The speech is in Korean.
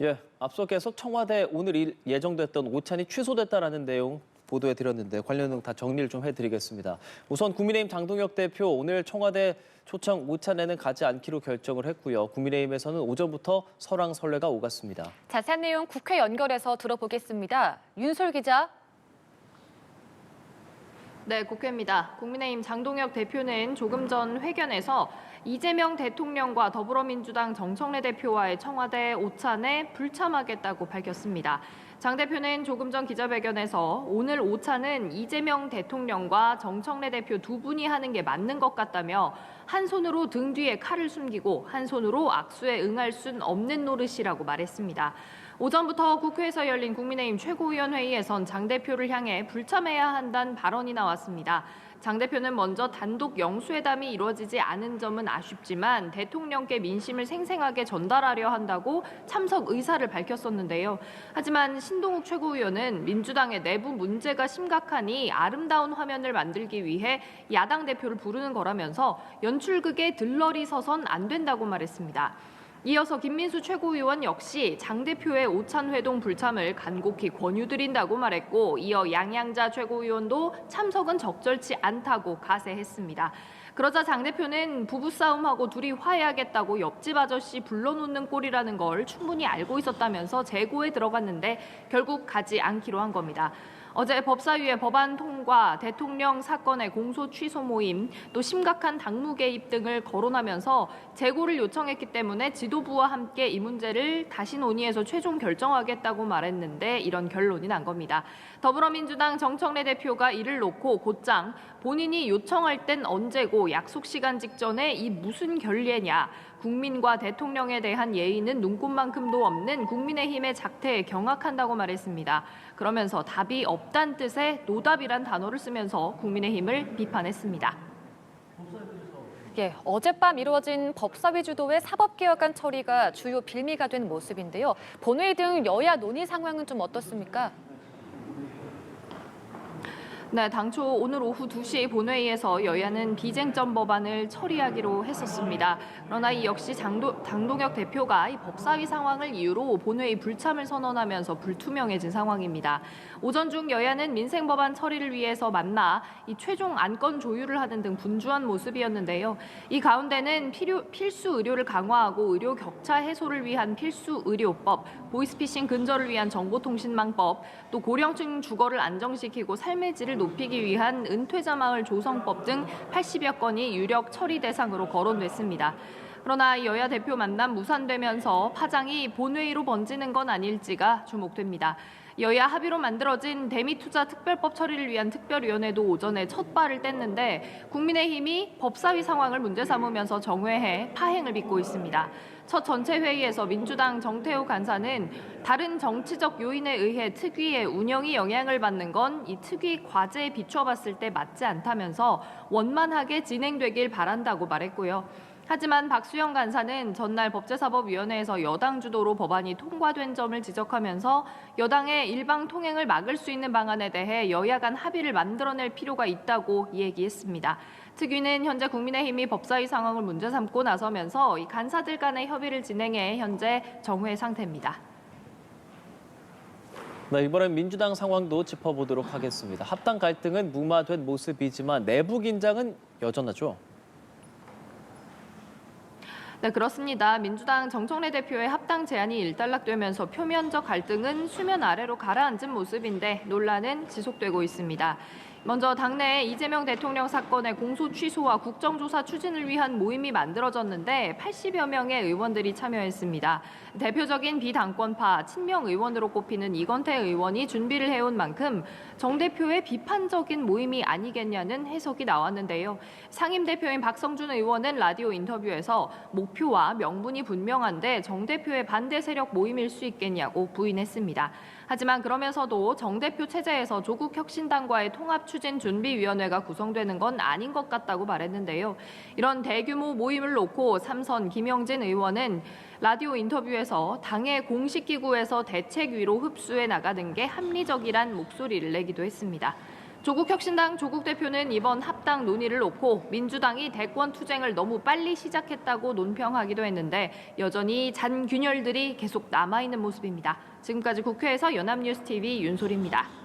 예, 앞서 계속 청와대 오늘 예정됐던 오찬이 취소됐다라는 내용 보도해드렸는데 관련 내용 다 정리를 좀 해드리겠습니다. 우선 국민의힘 장동혁 대표 오늘 청와대 초청 오찬에는 가지 않기로 결정을 했고요. 국민의힘에서는 오전부터 설왕설래가 오갔습니다. 자세한 내용 국회 연결해서 들어보겠습니다. 윤솔 기자. 네, 국회입니다. 국민의힘 장동혁 대표는 조금 전 회견에서 이재명 대통령과 더불어민주당 정청래 대표와의 청와대 오찬에 불참하겠다고 밝혔습니다. 장 대표는 조금 전 기자회견에서 오늘 오찬은 이재명 대통령과 정청래 대표 두 분이 하는 게 맞는 것 같다며 한 손으로 등 뒤에 칼을 숨기고 한 손으로 악수에 응할 순 없는 노릇이라고 말했습니다. 오전부터 국회에서 열린 국민의힘 최고위원회의에선 장 대표를 향해 불참해야 한다는 발언이 나왔습니다. 장 대표는 먼저 단독 영수회담이 이루어지지 않은 점은 아쉽지만 대통령께 민심을 생생하게 전달하려 한다고 참석 의사를 밝혔었는데요. 하지만 신동욱 최고위원은 민주당의 내부 문제가 심각하니 아름다운 화면을 만들기 위해 야당 대표를 부르는 거라면서 연출극에 들러리 서선 안 된다고 말했습니다. 이어서 김민수 최고위원 역시 장 대표의 오찬 회동 불참을 간곡히 권유드린다고 말했고, 이어 양양자 최고위원도 참석은 적절치 않다고 가세했습니다. 그러자 장 대표는 부부싸움하고 둘이 화해하겠다고 옆집 아저씨 불러놓는 꼴이라는 걸 충분히 알고 있었다면서 재고에 들어갔는데 결국 가지 않기로 한 겁니다. 어제 법사위의 법안 통과, 대통령 사건의 공소 취소 모임, 또 심각한 당무 개입 등을 거론하면서 재고를 요청했기 때문에 지도부와 함께 이 문제를 다시 논의해서 최종 결정하겠다고 말했는데 이런 결론이 난 겁니다. 더불어민주당 정청래 대표가 이를 놓고 곧장 본인이 요청할 땐 언제고 약속 시간 직전에 이 무슨 결례냐, 국민과 대통령에 대한 예의는 눈꼽만큼도 없는 국민의힘의 작태에 경악한다고 말했습니다. 그러면서 답이 없다는 뜻의 노답이란 단어를 쓰면서 국민의힘을 비판했습니다. 예, 어젯밤 이루어진 법사위 주도의 사법개혁안 처리가 주요 빌미가 된 모습인데요. 본회의 등 여야 논의 상황은 좀 어떻습니까? 네, 당초 오늘 오후 2시 본회의에서 여야는 비쟁점 법안을 처리하기로 했었습니다. 그러나 이 역시 장동혁 대표가 이 법사위 상황을 이유로 본회의 불참을 선언하면서 불투명해진 상황입니다. 오전 중 여야는 민생 법안 처리를 위해서 만나 이 최종 안건 조율을 하는 등 분주한 모습이었는데요. 이 가운데는 필수 의료를 강화하고 의료 격차 해소를 위한 필수 의료법, 보이스피싱 근절을 위한 정보통신망법, 또 고령층 주거를 안정시키고 삶의 질을 높이기 위한 은퇴자 마을 조성법 등 80여 건이 유력 처리 대상으로 거론됐습니다. 그러나 여야 대표 만남 무산되면서 파장이 본회의로 번지는 건 아닐지가 주목됩니다. 여야 합의로 만들어진 대미투자 특별법 처리를 위한 특별위원회도 오전에 첫 발을 뗐는데 국민의힘이 법사위 상황을 문제 삼으면서 정회해 파행을 빚고 있습니다. 첫 전체 회의에서 민주당 정태우 간사는 다른 정치적 요인에 의해 특위의 운영이 영향을 받는 건 이 특위 과제에 비춰봤을 때 맞지 않다면서 원만하게 진행되길 바란다고 말했고요. 하지만 박수영 간사는 전날 법제사법위원회에서 여당 주도로 법안이 통과된 점을 지적하면서 여당의 일방 통행을 막을 수 있는 방안에 대해 여야 간 합의를 만들어낼 필요가 있다고 얘기했습니다. 특위는 현재 국민의힘이 법사위 상황을 문제 삼고 나서면서 이 간사들 간의 협의를 진행해 현재 정회 상태입니다. 네, 이번엔 민주당 상황도 짚어보도록 하겠습니다. 합당 갈등은 무마된 모습이지만 내부 긴장은 여전하죠. 네, 그렇습니다. 민주당 정청래 대표의 합당 제안이 일단락되면서 표면적 갈등은 수면 아래로 가라앉은 모습인데 논란은 지속되고 있습니다. 먼저 당내에 이재명 대통령 사건의 공소 취소와 국정조사 추진을 위한 모임이 만들어졌는데 80여 명의 의원들이 참여했습니다. 대표적인 비당권파 친명 의원으로 꼽히는 이건태 의원이 준비를 해온 만큼 정 대표의 비판적인 모임이 아니겠냐는 해석이 나왔는데요. 상임대표인 박성준 의원은 라디오 인터뷰에서 목표와 명분이 분명한데 정 대표의 반대 세력 모임일 수 있겠냐고 부인했습니다. 하지만 그러면서도 정 대표 체제에서 조국 혁신당과의 통합추진준비위원회가 구성되는 건 아닌 것 같다고 말했는데요. 이런 대규모 모임을 놓고 삼선 김영진 의원은 라디오 인터뷰에서 당의 공식기구에서 대책위로 흡수해 나가는 게 합리적이란 목소리를 내기도 했습니다. 조국혁신당 조국 대표는 이번 합당 논의를 놓고 민주당이 대권 투쟁을 너무 빨리 시작했다고 논평하기도 했는데 여전히 잔균열들이 계속 남아있는 모습입니다. 지금까지 국회에서 연합뉴스TV 윤소리입니다.